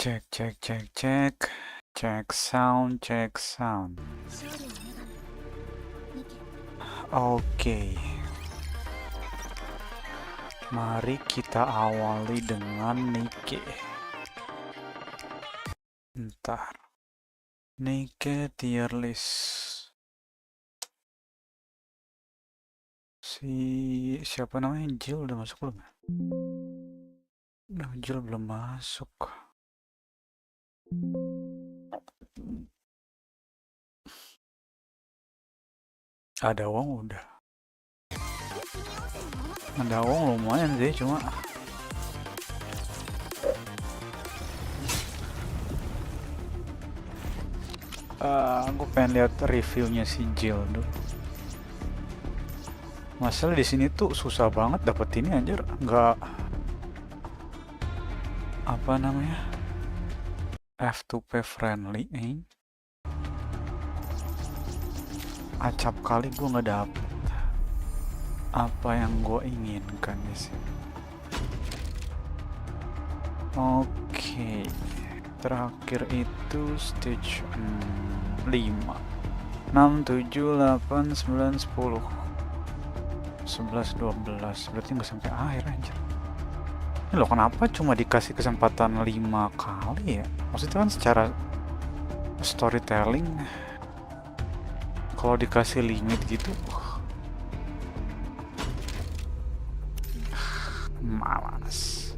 Cek, cek, cek, cek. Cek sound, cek sound. Oke. Mari kita awali dengan Nikke. Ntar. Nikke tier list. Siapa namanya? Jill udah masuk belum? Nah, Jill belum masuk. Ada Wong udah. Ada Wong lumayan sih, cuma aku pengen lihat reviewnya si Jill dulu. Masalah di sini tuh susah banget dapet ini anjir, nggak apa namanya F2P friendly, acap kali gue nggak dapet apa yang gue inginkan di sini. Oke, terakhir itu stage 5, 6, 7, 8, 9, 10, 11, 12, berarti nggak sampai akhir anjir. Ini loh, kenapa cuma dikasih kesempatan 5 kali ya? Maksudnya kan secara storytelling kalau dikasih limit gitu malas.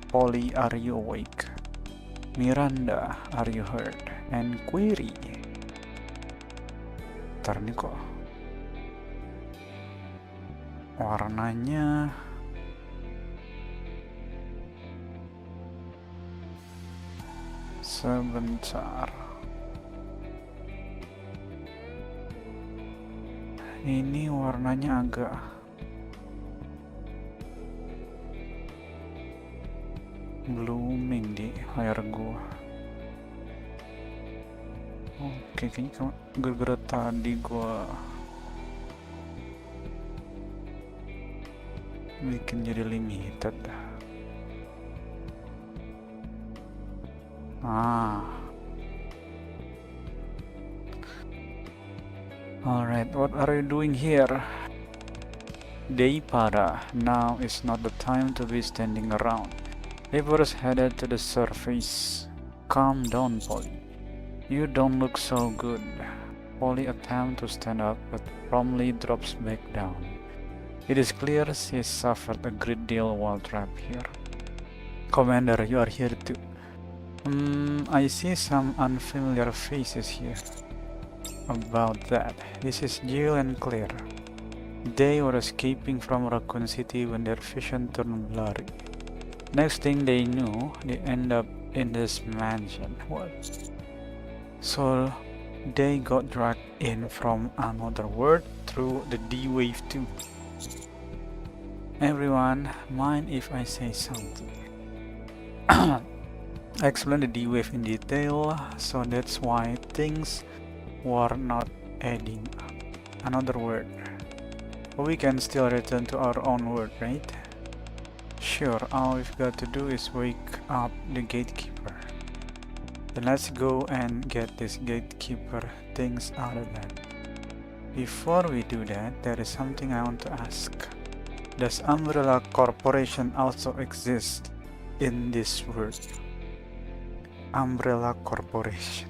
Polly, are you awake? Miranda, are you heard? And Query. Ntar nih kok warnanya sebentar. Ini warnanya agak blooming di layar gua. Oke, kayaknya gara-gara tadi gua bikin jadi limited. Alright, what are you doing here? Deipada, now is not the time to be standing around. Ever's headed to the surface. Calm down, Polly. You don't look so good. Polly attempts to stand up, but promptly drops back down. It is clear she suffered a great deal while trapped here. Commander, you are here too. I see some unfamiliar faces here. About that, this is Jill and Claire. They were escaping from Raccoon City when their vision turned blurry. Next thing they knew, they end up in this mansion. What? So they got dragged in from another world through the D-Wave too. Everyone, mind if I say something? I explained the D-Wave in detail, so that's why things were not adding up. Another word. But we can still return to our own world, right? Sure, all we've got to do is wake up the gatekeeper. Then let's go and get this gatekeeper things out of that. Before we do that, there is something I want to ask. Does Umbrella Corporation also exist in this world? Umbrella Corporation.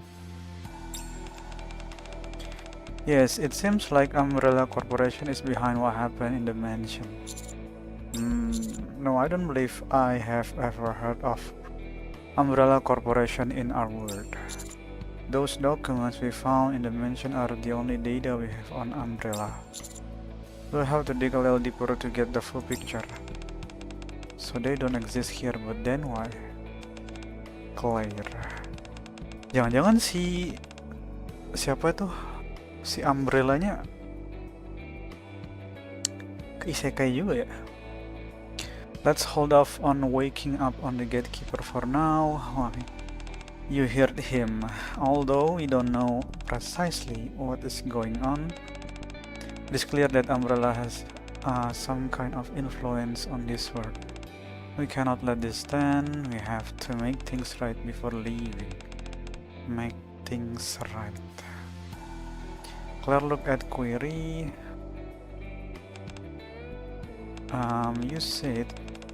Yes, it seems like Umbrella Corporation is behind what happened in the mansion. No, I don't believe I have ever heard of Umbrella Corporation in our world. Those documents we found in the mansion are the only data we have on Umbrella. We'll have to dig a little deeper to get the full picture. So they don't exist here, but then why? Claire. Jangan-jangan siapa itu? Si Umbrella-nya isekai juga ya. Let's hold off on waking up on the gatekeeper for now. You heard him. Although we don't know precisely what is going on, It is clear that Umbrella has some kind of influence on this world. We cannot let this stand. We have to make things right before leaving. Make things right. Clear look at query. You said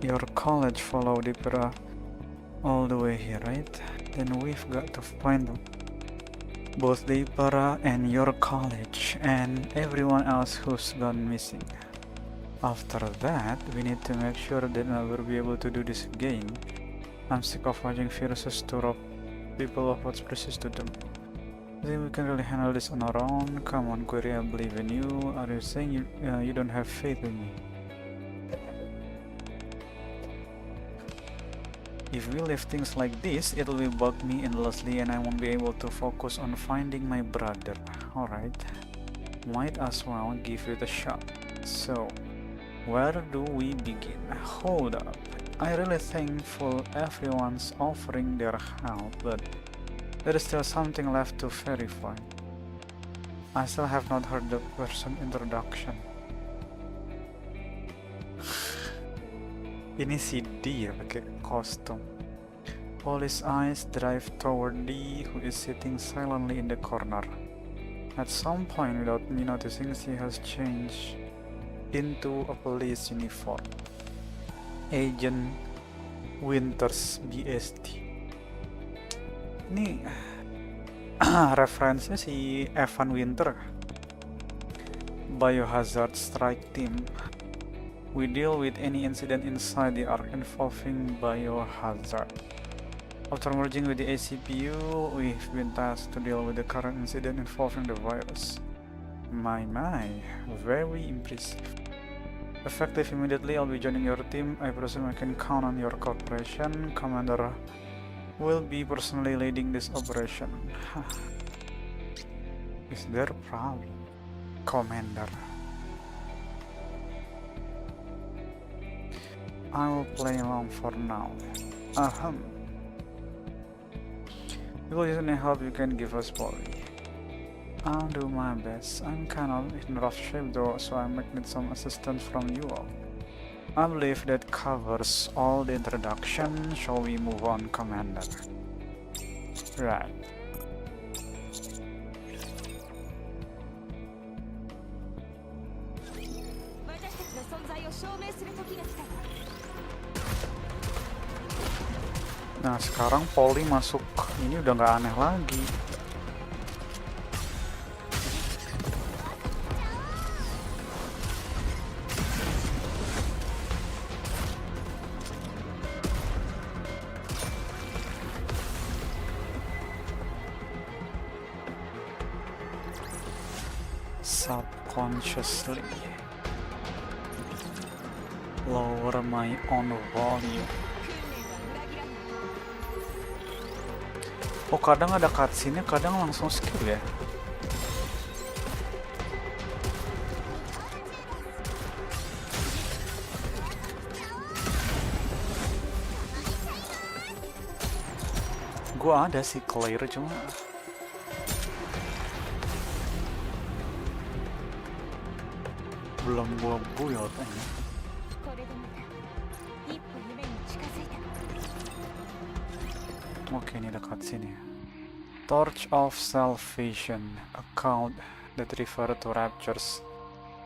your college followed Dipra all the way here, right? Then we've got to find both Dipra and your college and everyone else who's gone missing. After that, we need to make sure that I will be able to do this again. I'm sick of watching viruses to rob people of what's precious to them. I think we can really handle this on our own. Come on, Query, I believe in you. Are you saying you don't have faith in me? If we leave things like this, it will bug me endlessly and I won't be able to focus on finding my brother. Alright, might as well give it a shot. So, where do we begin? Hold up. I really thankful everyone's offering their help, but there is still something left to verify. I still have not heard the person introduction. Ini si D ya pakai kostum. Police eyes drive toward D, who is sitting silently in the corner. At some point, without me noticing, she has changed into a police uniform. Agent Winters BST. Ini referensinya si Evan Winter. Biohazard Strike Team. We deal with any incident inside the arc involving Biohazard. After merging with the ACPU, we've been tasked to deal with the current incident involving the virus. My, very impressive. Effective immediately, I'll be joining your team. I presume I can count on your cooperation. Commander will be personally leading this operation. Is there a problem? Commander. I will play along for now. If you need any help, you can give us Polly. I'll do my best. I'm kind of in rough shape though, so I might need some assistance from you all. I believe that covers all the introduction. Shall we move on, Commander? Right. Nah, sekarang Polly masuk. Ini udah nggak aneh lagi. Subconsciously lower my own volume. Oh, kadang ada cutscene-nya, kadang langsung skill ya. Gua ada sih clear cuma belum gua build aja. Oke, ini ada cutscene ya. Torch of Salvation, account that refer to raptures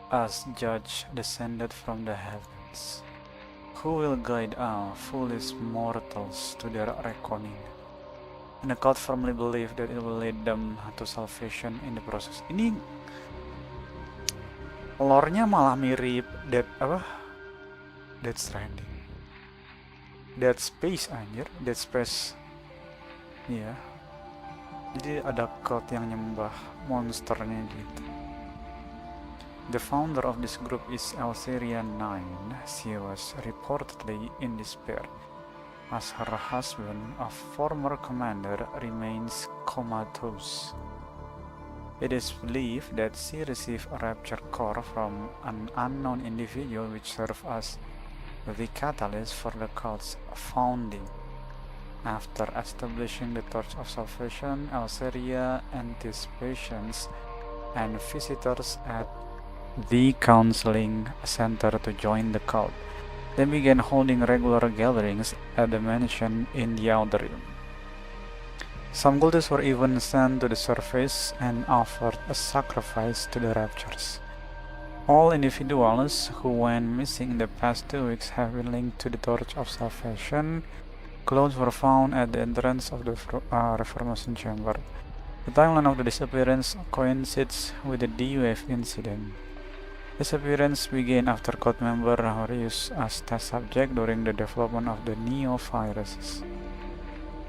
as judge descended from the heavens. Who will guide our foolish mortals to their reckoning? And the cult firmly believe that it will lead them to salvation in the process. Ini lore-nya malah mirip Dead Stranding. Dead Space anjir, Dead Space. Iya. Jadi ada cult yang nyembah monsternya gitu. The founder of this group is Elseria 9. She was reportedly in despair as her husband, a former commander, remains comatose. It is believed that she received a rapture core from an unknown individual which served as the catalyst for the cult's founding. After establishing the Torch of Salvation, Elseria anticipations and visitors at the counseling center to join the cult. They began holding regular gatherings at the mansion in the outer rim. Some cultists were even sent to the surface and offered a sacrifice to the raptures. All individuals who went missing in the past 2 weeks have been linked to the Torch of Salvation. Clothes were found at the entrance of the Reformation Chamber. The timeline of the disappearance coincides with the DUF incident. Disappearance began after cult members were used as test subjects during the development of the Neo-viruses.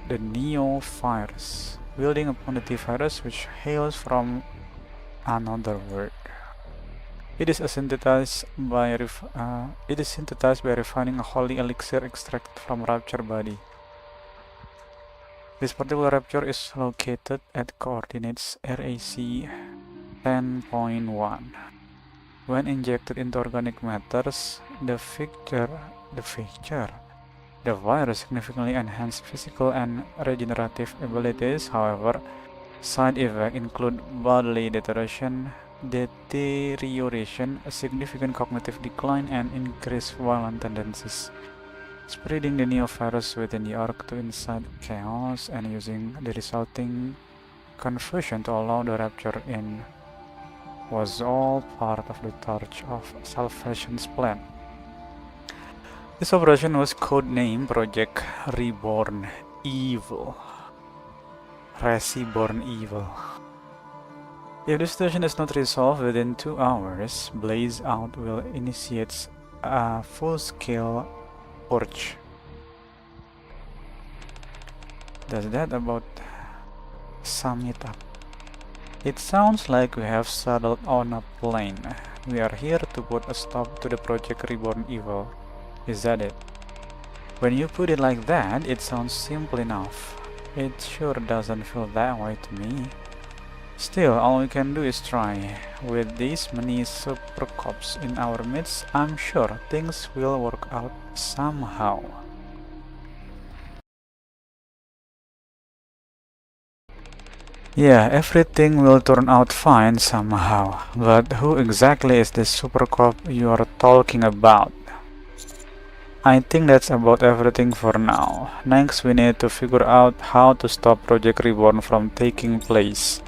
The Neo-virus, building upon the T-virus, which hails from another world. It is synthesized by refining a holy elixir extracted from rapture body. This particular rapture is located at coordinates RAC 10.1. When injected into organic matters, the virus significantly enhances physical and regenerative abilities. However, side effects include bodily deterioration, a significant cognitive decline, and increased violent tendencies. Spreading the Neo-virus within the Ark to incite chaos and using the resulting confusion to allow the rapture in was all part of the Torch of Salvation's plan. This operation was codenamed Project Reborn Evil. Reborn Evil. If the situation is not resolved within 2 hours, Blaze Out will initiate a full-scale purge. Does that about sum it up? It sounds like we have settled on a plan. We are here to put a stop to the Project Reborn Evil. Is that it? When you put it like that, it sounds simple enough. It sure doesn't feel that way to me. Still, all we can do is try. With these many super cops in our midst, I'm sure things will work out somehow. Yeah, everything will turn out fine somehow. But who exactly is this super cop you are talking about? I think that's about everything for now. Next, we need to figure out how to stop Project Reborn from taking place.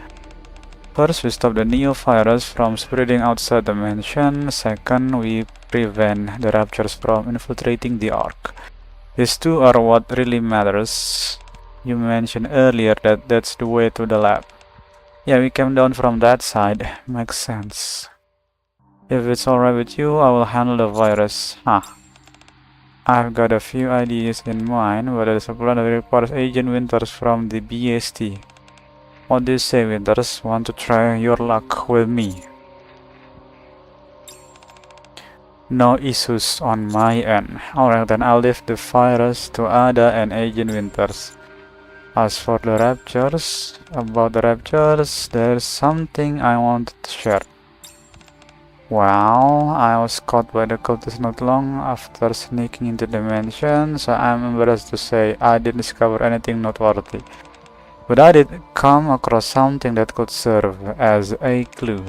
First, we stop the Neo-virus from spreading outside the mansion. Second, we prevent the raptures from infiltrating the Ark. These two are what really matters. You mentioned earlier that that's the way to the lab. Yeah, we came down from that side. Makes sense. If it's alright with you, I will handle the virus. I've got a few ideas in mind, but there's a plan that requires Agent Winters from the BST. What do you say, Winters? Want to try your luck with me? No issues on my end. Alright, then I'll leave the virus to Ada and Agent Winters. As for the raptures, there's something I wanted to share. Well, I was caught by the cultists not long after sneaking into the mansion, so I'm embarrassed to say I didn't discover anything noteworthy. But I did come across something that could serve as a clue.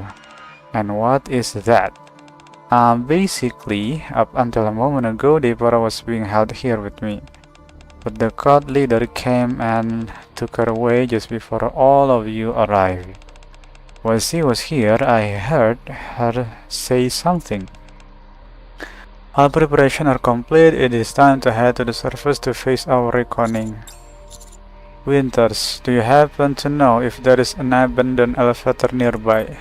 And what is that? Basically, up until a moment ago, Deborah was being held here with me. But the cult leader came and took her away just before all of you arrived. While she was here, I heard her say something. All preparations are complete. It is time to head to the surface to face our reckoning. Winters, do you happen to know if there is an abandoned elevator nearby?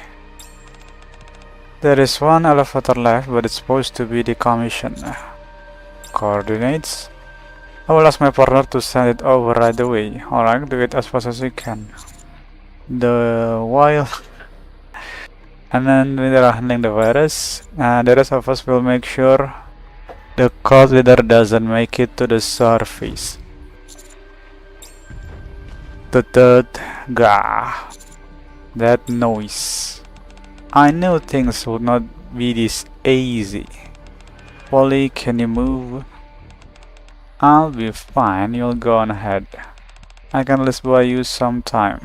There is one elevator left, but it's supposed to be decommissioned. Coordinates? I will ask my partner to send it over right away. Alright, do it as fast as you can. And then we are handling the virus. The rest of us will make sure the cult leader doesn't make it to the surface. Gah. That noise. I knew things would not be this easy. Polly, can you move? I'll be fine, you'll go on ahead. I can at least buy you some time.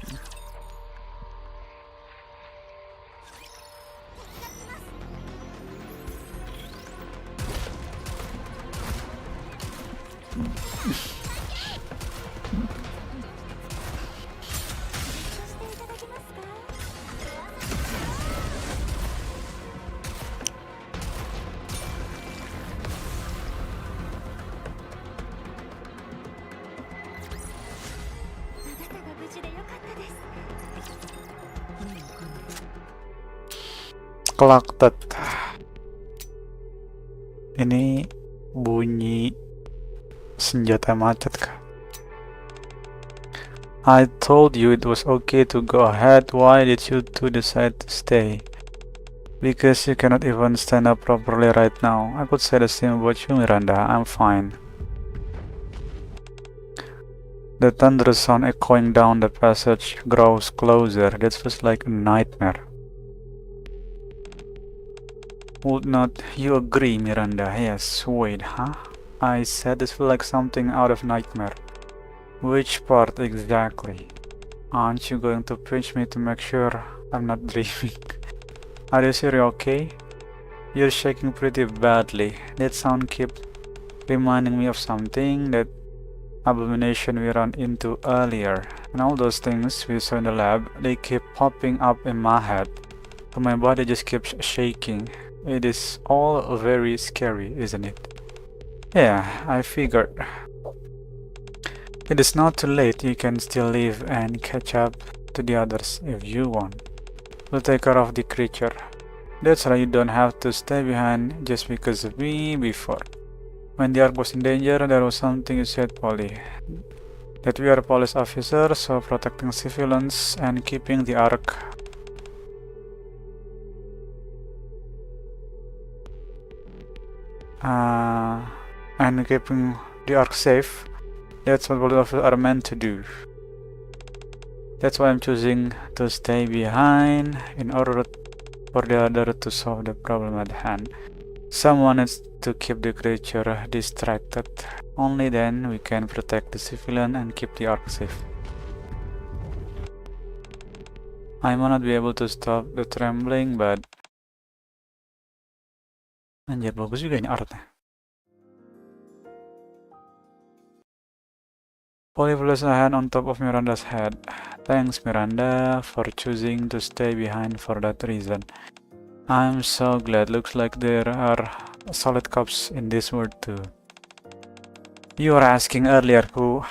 Collected. Ini bunyi senjata macet kah? I told you it was okay to go ahead. Why did you two decide to stay? Because you cannot even stand up properly right now. I could say the same about you, Miranda. I'm fine. The thunder sound echoing down the passage grows closer. That feels like a nightmare. Would not you agree, Miranda? Yes, wait, huh? I said this feels like something out of Nightmare. Which part exactly? Aren't you going to pinch me to make sure I'm not dreaming? Are you sure you're okay? You're shaking pretty badly. That sound keeps reminding me of something, that abomination we ran into earlier. And all those things we saw in the lab, they keep popping up in my head. So my body just keeps shaking. It is all very scary, isn't it? Yeah, I figured. It is not too late. You can still leave and catch up to the others if you want. We'll take care of the creature. That's right, you don't have to stay behind just because of me before. When the Ark was in danger, there was something you said, Polly. That we are police officers, so protecting civilians and keeping the Ark and keeping the Ark safe. That's what police officers are meant to do. That's why I'm choosing to stay behind in order for the other to solve the problem at hand. Someone needs to keep the creature distracted. Only then we can protect the civilian and keep the Ark safe. I might not be able to stop the trembling, but anjir, bagus juga ini artnya. Polly placed a hand on top of Miranda's head. Thanks, Miranda, for choosing to stay behind for that reason. I'm so glad. Looks like there are solid cops in this world too. You were asking earlier who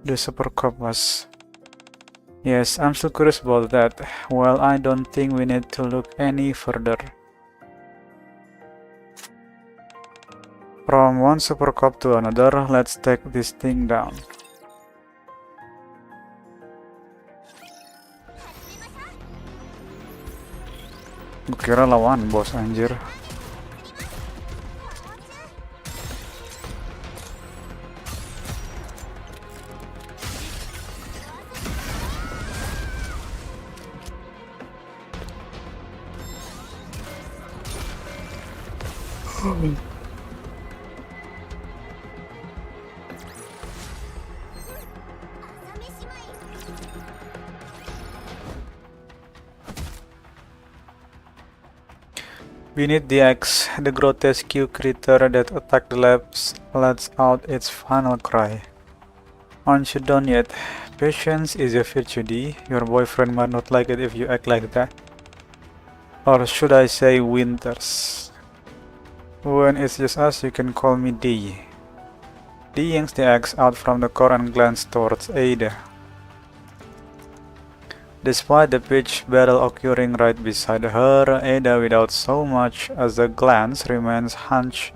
the super cop was. Yes, I'm still curious about that. Well, I don't think we need to look any further. From one super cop to another, let's take this thing down. Gue kira lawan bos, anjir. Beneath the axe, the grotesque creature that attacked the labs lets out its final cry. Aren't you done yet? Patience is a virtue, D. Your boyfriend might not like it if you act like that. Or should I say Winters? When it's just us, you can call me D. D yanks the axe out from the core and glances towards Ada. Despite the pitched battle occurring right beside her, Ada, without so much as a glance, remains hunched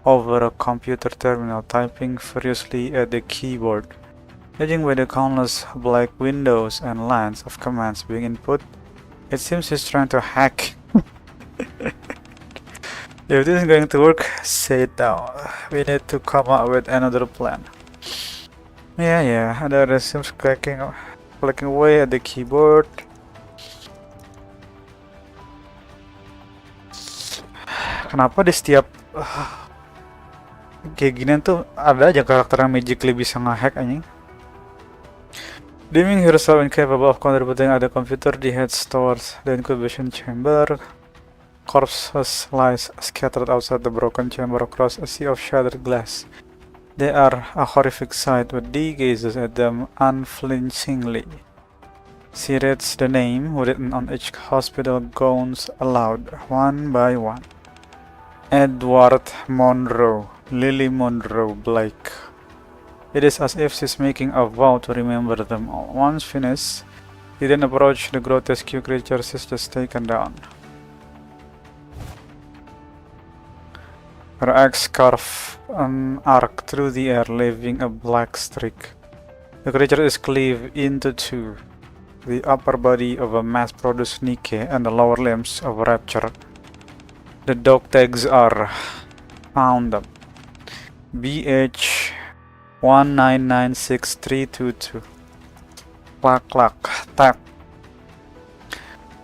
over a computer terminal, typing furiously at the keyboard. Judging by the countless black windows and lines of commands being input, it seems she's trying to hack. If this is going to work, say it down. We need to come up with another plan. Yeah, Ada seems clicking away at the keyboard. Kenapa di setiap kayak ginian tuh ada aja karakter yang magically bisa nge-hack anjing. Deeming herself incapable of contributing at the computer, he heads towards the incubation chamber. Corpses lie scattered outside the broken chamber across a sea of shattered glass. They are a horrific sight, but Dee gazes at them unflinchingly. She reads the name written on each hospital gowns aloud, one by one. Edward Monroe, Lily Monroe Blake. It is as if she's making a vow to remember them all. Once finished, he then approached the grotesque creature she's just taken down. Her axe carved an arc through the air, leaving a black streak. The creature is cleaved into two, the upper body of a mass-produced Nikke and the lower limbs of a Rapture. The dog tags are found up. BH 1996322. Clack clack tap.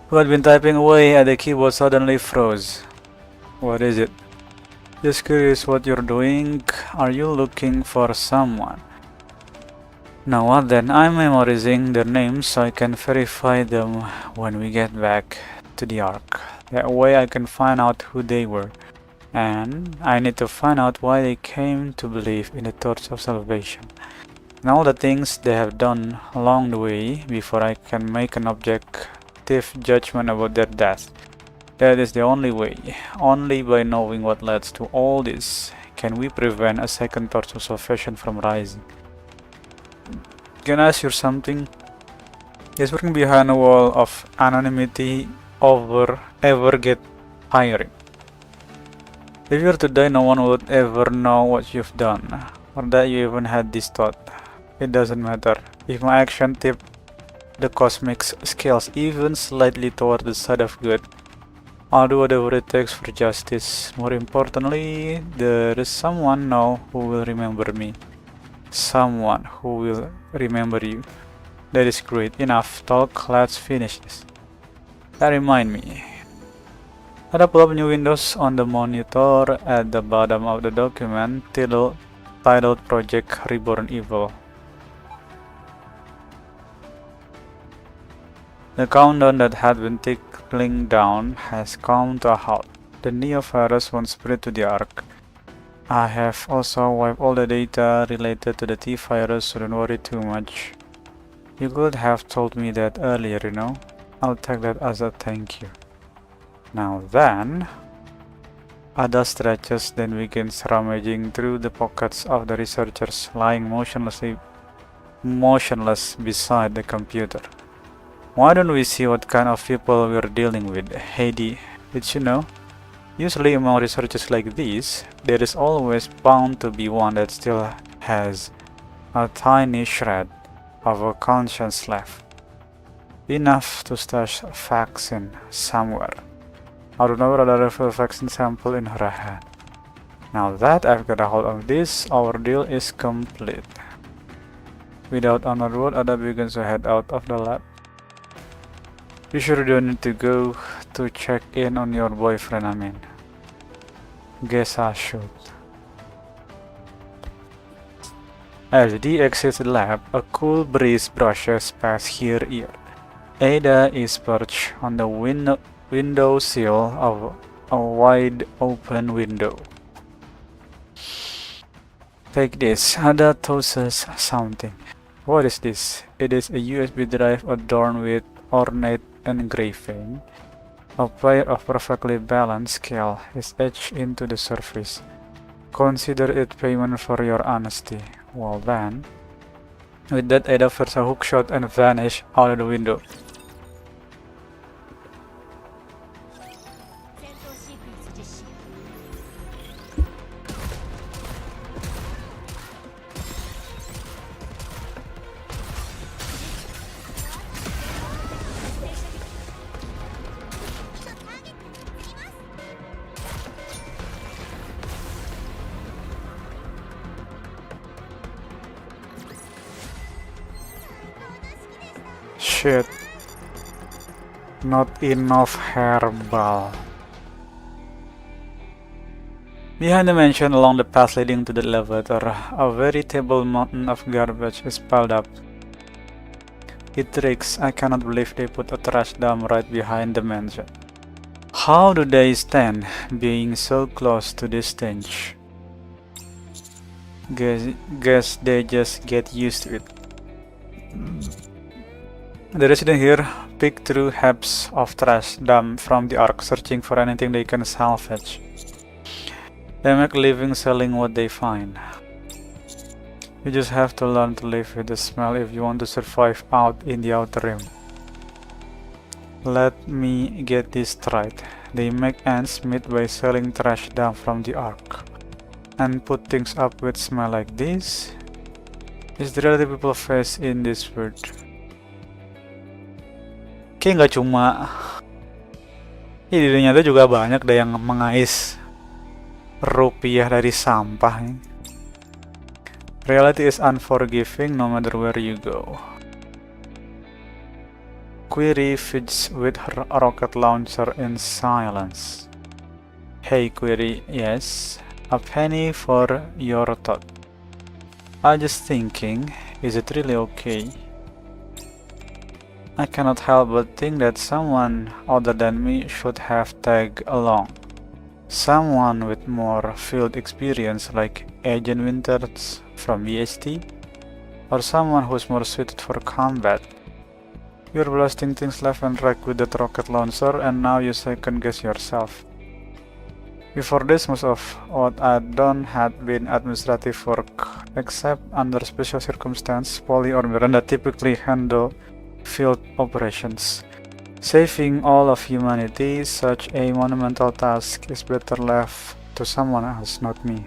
Who had been typing away at the keyboard suddenly froze. What is it? Just curious what you're doing. Are you looking for someone? Now what then? I'm memorizing their names so I can verify them when we get back to the Ark. That way I can find out who they were. And I need to find out why they came to believe in the Torch of Salvation. And all the things they have done along the way before I can make an objective judgment about their death. That is the only way. Only by knowing what leads to all this can we prevent a second Torch of Salvation from rising. Can I ask you something? Is working behind a wall of anonymity ever get tiring? If you were to die, no one would ever know what you've done, or that you even had this thought. It doesn't matter. If my action tipped the cosmic scales even slightly toward the side of good, I'll do whatever it takes for justice. More importantly, there is someone now who will remember me. Someone who will remember you. That is great. Enough talk, let's finish this. That remind me. Ada pull up new windows on the monitor at the bottom of the document titled Project Reborn Evil. The countdown that had been ticking down has come to a halt. The Neo-virus won't spread to the Ark. I have also wiped all the data related to the T-virus, so don't worry too much. You could have told me that earlier, you know. I'll take that as a thank you. Now then, Ada stretches, then begins rummaging through the pockets of the researchers lying motionless beside the computer. Why don't we see what kind of people we're dealing with? Heidi, did you know? Usually among researchers like these, there is always bound to be one that still has a tiny shred of a conscience left. Enough to stash a vaccine somewhere. I don't know whether a vaccine sample in her hand. Now that I've got a hold of this, our deal is complete. Without another word, Ada begins to head out of the lab. You sure don't need to go to check in on your boyfriend, I mean. Guess I should. As Dee exits the lab, a cool breeze brushes past her ear. Ada is perched on the windowsill of a wide open window. Take this. Ada tosses something. What is this? It is a USB drive adorned with ornate engraving. A pair of perfectly balanced scales is etched into the surface. Consider it payment for your honesty. Well then. With that, Ada fires a hookshot and vanishes out of the window. Shit. Not enough herbal. Behind the mansion, along the path leading to the elevator, a veritable mountain of garbage is piled up. It reeks. I cannot believe they put a trash dump right behind the mansion. How do they stand being so close to this stench? Guess they just get used to it. The resident here pick through heaps of trash dumped from the ark, searching for anything they can salvage. They make a living selling what they find. You just have to learn to live with the smell if you want to survive out in the outer rim. Let me get this straight. They make ends meet by selling trash down from the ark. And put things up with smell like this? Is the reality people face in this world? Kayak nggak cuma di dunia nyata juga banyak deh yang mengais rupiah dari sampah nih. Reality is unforgiving no matter where you go. Query fidgets with her rocket launcher in silence. Hey Query, yes? A penny for your thought. I just thinking, is it really okay? I cannot help but think that someone other than me should have tagged along. Someone with more field experience like Agent Winters from VST, or someone who's more suited for combat. You're blasting things left and right with that rocket launcher and now you second guess yourself. Before this, most of what I'd done had been administrative work, except under special circumstances, Polly or Miranda typically handle field operations. Saving all of humanity, such a monumental task, is better left to someone else, not me.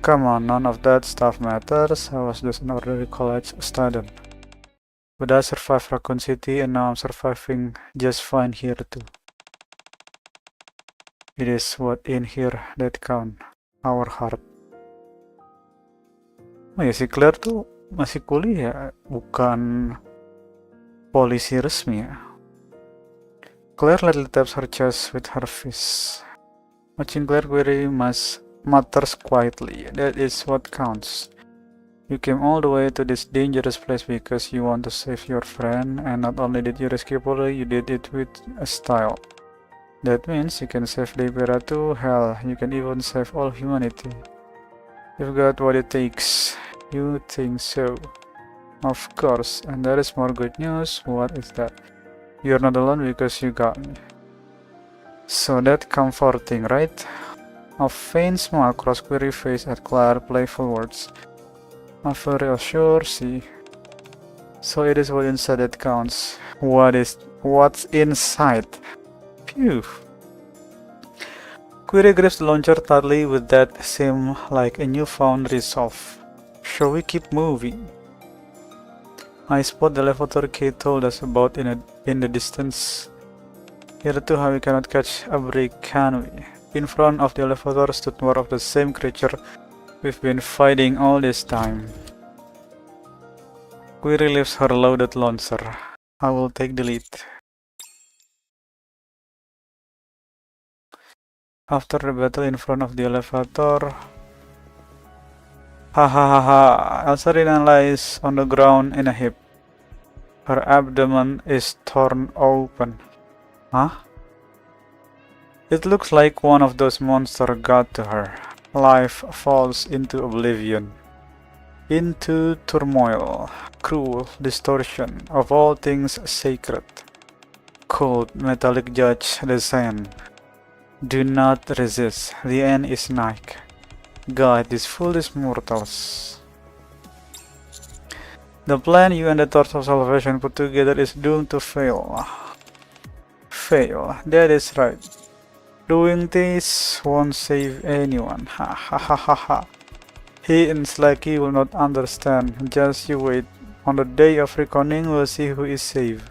Come on, none of that stuff matters. I was just an ordinary college student. But I survived Raccoon City and now I'm surviving just fine here too. It is what in here that count, our heart. Oh ya, si Claire tuh masih kuliah, bukan polisi resmi ya. Claire lightly taps her chest with her fist. Watching Claire query mutters quietly. That is what counts. You came all the way to this dangerous place because you want to save your friend, and not only did you rescue Polly, you did it with a style. That means you can save Libera too. Hell, you can even save all humanity. You've got what it takes. You think so? Of course, and there is more good news. What is that? You're not alone because you got me. So that's comforting, right? A faint smile crossed Query's face at Claire's playful words. I'm very sure, see. So it is what inside that counts. What's inside? Phew. Query grips the launcher tightly with that seem like a newfound resolve. Shall we keep moving? I spot the elevator Kate told us about in the distance. Here too how we cannot catch a break, can we? In front of the elevator stood more of the same creature we've been fighting all this time. Query lifts her loaded launcher. I will take the lead. After the battle in front of the elevator, ha ha ha ha, Elsarina lies on the ground in a heap. Her abdomen is torn open. Huh? It looks like one of those monsters got to her. Life falls into oblivion. Into turmoil, cruel distortion of all things sacred. Cold metallic judge the Zen. Do not resist, the end is nigh. God, these foolish mortals. The plan you and the Torch of Salvation put together is doomed to fail. Fail, that is right. Doing this won't save anyone. Ha ha ha ha ha. He is like he will not understand. Just you wait. On the day of reckoning, we'll see who is saved.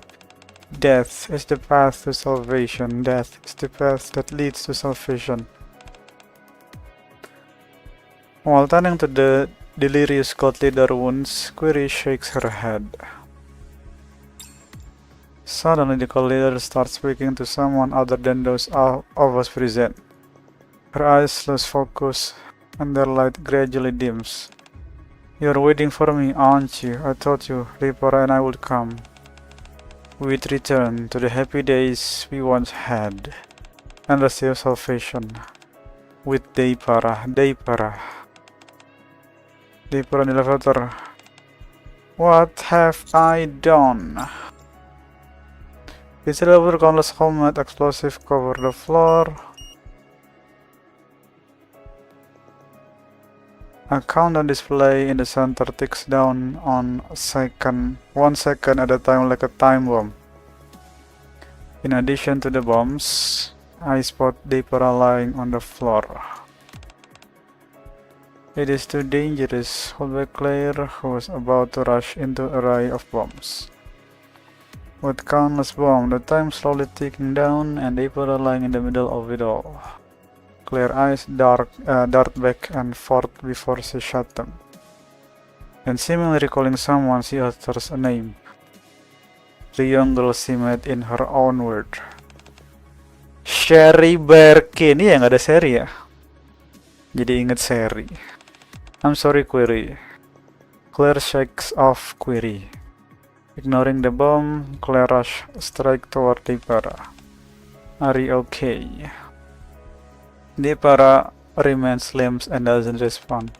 Death is the path to salvation. Death is the path that leads to salvation. While turning to the delirious cult leader wounds, Query shakes her head. Suddenly the cult leader starts speaking to someone other than those of us present. Her eyes lose focus and their light gradually dims. You're waiting for me, aren't you? I told you, Ripara and I would come. We'd return to the happy days we once had, and receive salvation with Deipara. Deeper on the elevator. What have I done? This elevator countless homemade explosive cover the floor. A countdown display in the center ticks down on 1 second at a time like a time bomb. In addition to the bombs, I spot Deepara lying on the floor. It is too dangerous, hold back Claire, who was about to rush into an array of bombs. With countless bombs, the time slowly ticking down, and Deepara lying in the middle of it all. Claire's eyes dart back and forth before she shut them. And seemingly recalling someone, she utters a name. The young girl she met in her own word. Sherry Birkin. Iya, nggak ada Sherry ya? Jadi inget Sherry. I'm sorry, Query. Claire shakes off Query. Ignoring the bomb, Claire rushes straight toward Deepara. Are you okay? Deepara remains limp and doesn't respond.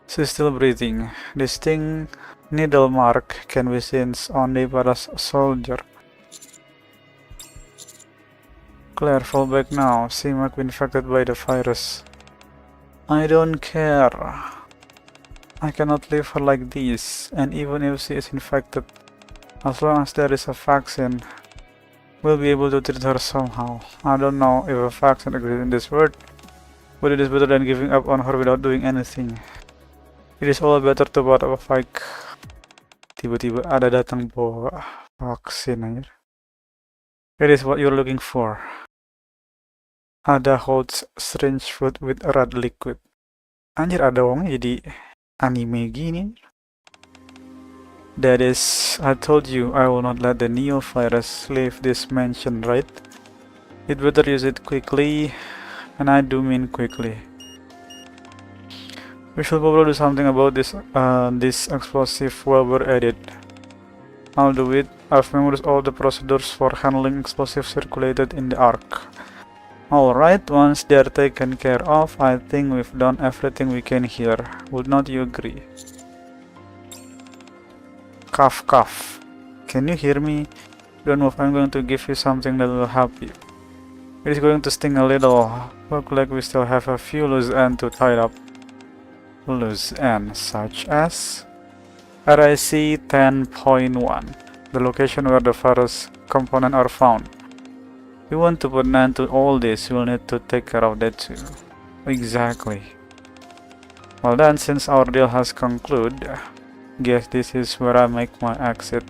She's still breathing. Distinct needle mark can be seen on Deepara's shoulder. Claire, fall back now. She might be infected by the virus. I don't care. I cannot leave her like this, and even if she is infected, as long as there is a vaccine, we'll be able to treat her somehow. I don't know if a vaccine exists in this world, but it is better than giving up on her without doing anything. It is all better to buat a fake. Tiba-tiba ada datang bawa vaksin aja. It is what you're looking for. Ada holds strange food with red liquid. Anjir, ada wongnya jadi anime gini. That is, I told you I will not let the Neo virus leave this mansion, right? You'd better use it quickly, and I do mean quickly. We should probably do something about this explosive while we're at it. I'll do it. I've memorized all the procedures for handling explosives circulated in the Ark. Alright, once they're taken care of, I think we've done everything we can here. Would not you agree? Cough, cough. Can you hear me? Don't move, I'm going to give you something that will help you. It is going to sting a little. Look like we still have a few loose ends to tie up. Loose ends, such as RIC 10.1, the location where the virus components are found. We want to put an end to all this, we'll need to take care of that too. Exactly. Well then, since our deal has concluded, guess this is where I make my exit.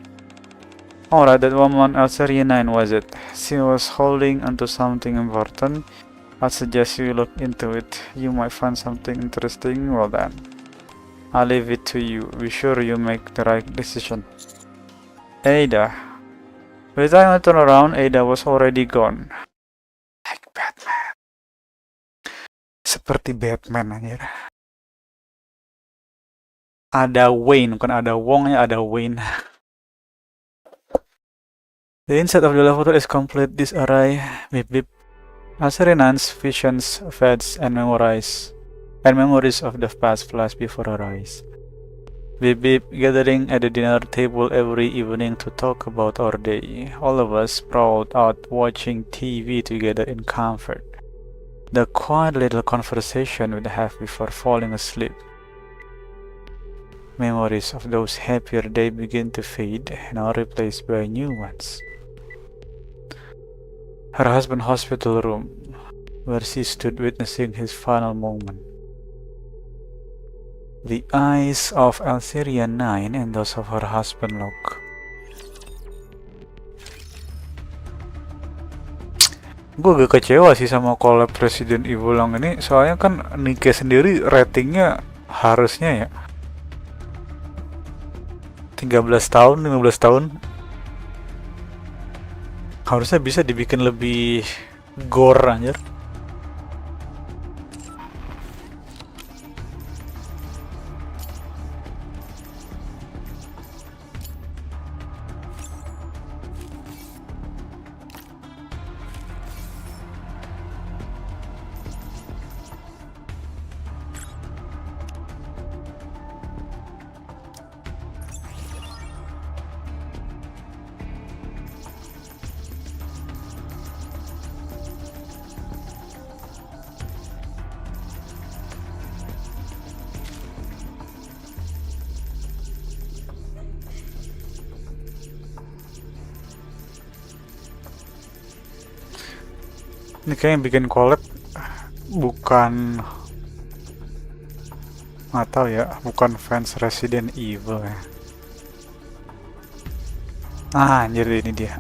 Alright, that woman Elseria 9, was it? She was holding onto something important. I'd suggest you look into it. You might find something interesting. Well then, I'll leave it to you. Be sure you make the right decision. Ada. By the time I turned around, Ada was already gone. Like Batman. Seperti Batman anjir. Ada Wayne, bukan ada Wong ya, ada Wayne. The inside of the elevator is complete. This array, beep beep, has renounced visions, fads, and memories of the past flash before her eyes. Beep beep, gathering at the dinner table every evening to talk about our day. All of us sprawled out watching TV together in comfort. The quiet little conversation we'd have before falling asleep. Memories of those happier days begin to fade, now replaced by new ones. Her husband's hospital room, where she stood witnessing his final moment. The eyes of Elseria 9 and those of her husband lock. Gue agak kecewa sih sama collab Resident Evil yang ini, soalnya kan Nikke sendiri ratingnya harusnya ya 13 tahun, 15 tahun. Harusnya bisa dibikin lebih gore anjir. Ini kayak yang bikin collab bukan, nggak tahu ya, bukan fans Resident Evil ya. Ah, anjir ini dia.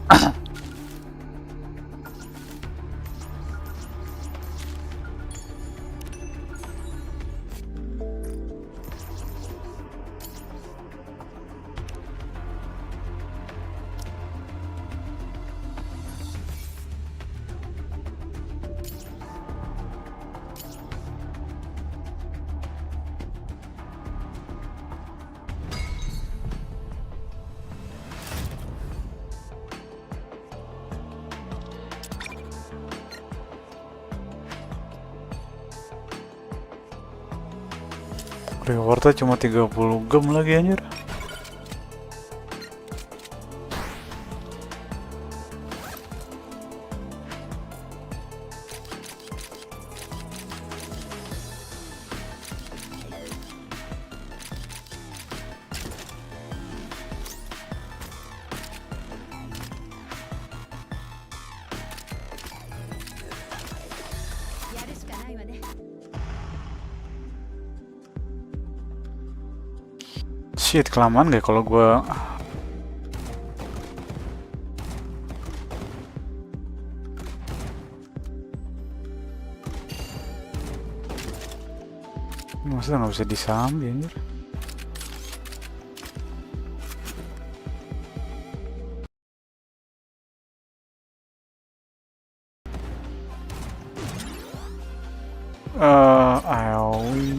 Rewardnya cuma 30 gem lagi anjir. Shit, kelamaan gak kalau gua. Maksudnya nggak bisa disambi anjir. Aoi.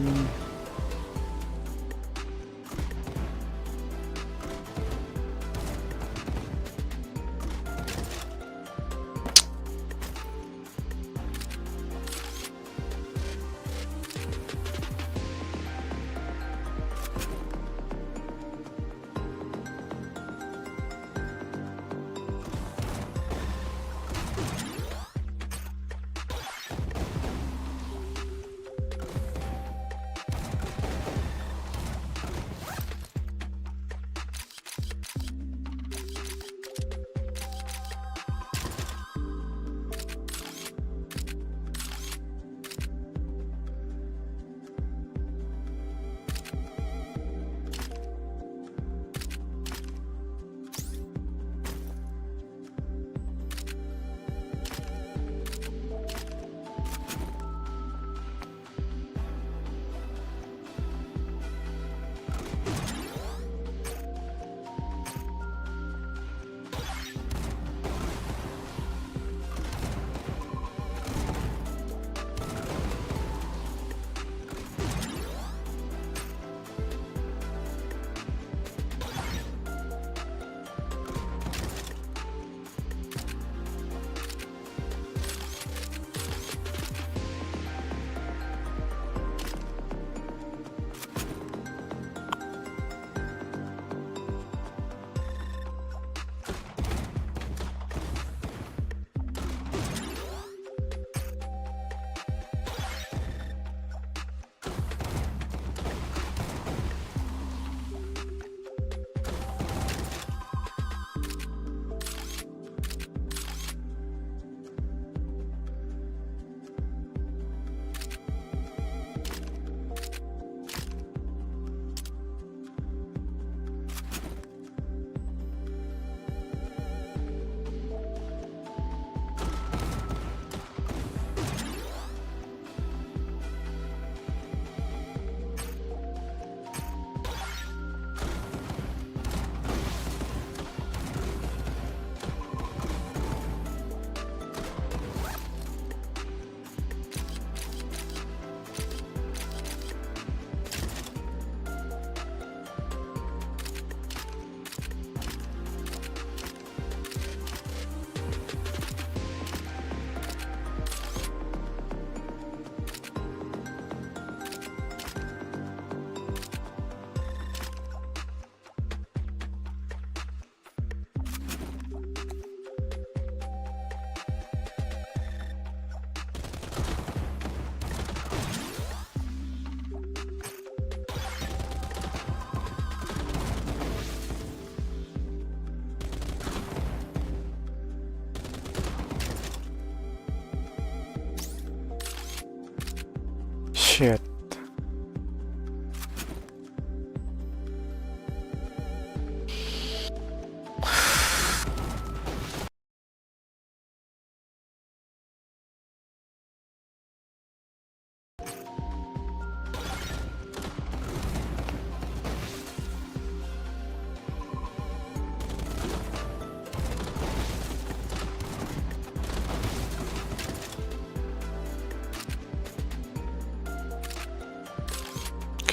Shit.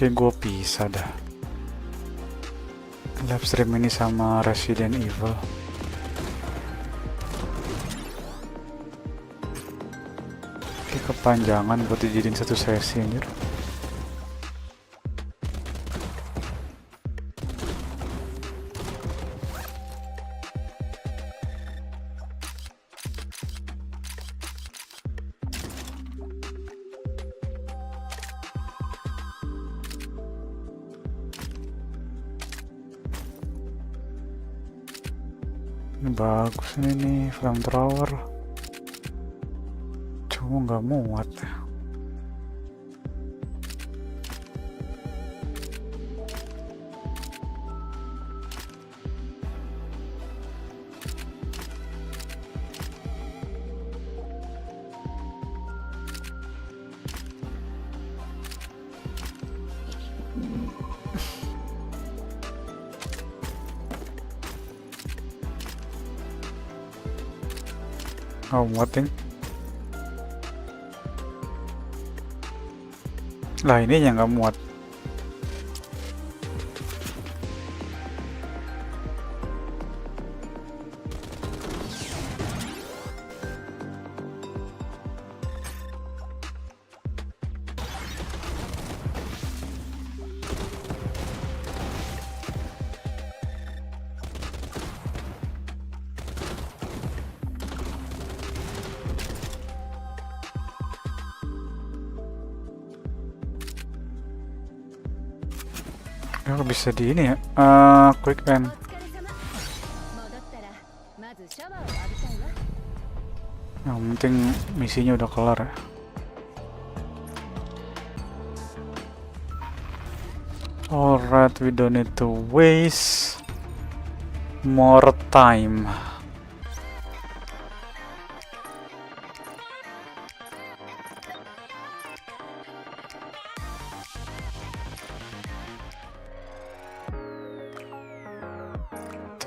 Kayak gue pisah dah live stream ini sama Resident Evil. Kayak kepanjangan buat dijadiin satu sesi anjir. Ini bagus ini flamethrower, cuma nggak muat. Oh, muat nih. Lah ini yang nggak muat. Ya, bisa di ini ya, quick end. Yang penting misinya udah kelar ya. Alright, we don't need to waste more time.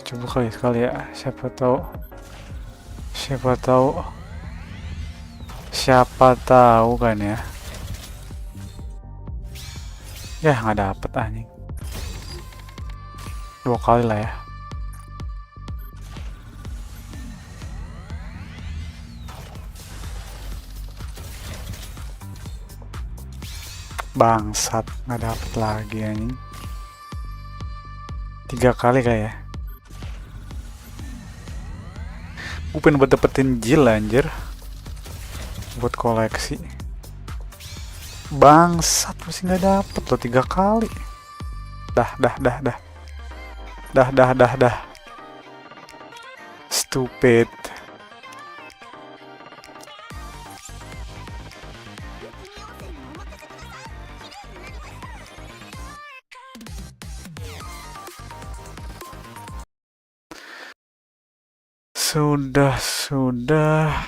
Coba kali sekali ya, siapa tahu kan ya. Ya nggak dapet anjing. 2 kali lah ya. Bangsat, nggak dapet lagi anjing. 3 kali kayak ya. Gue pengen buat dapetin Jill anjir, buat koleksi. Bangsat, masih nggak dapet loh 3 kali. Dah. Stupid. Sudah.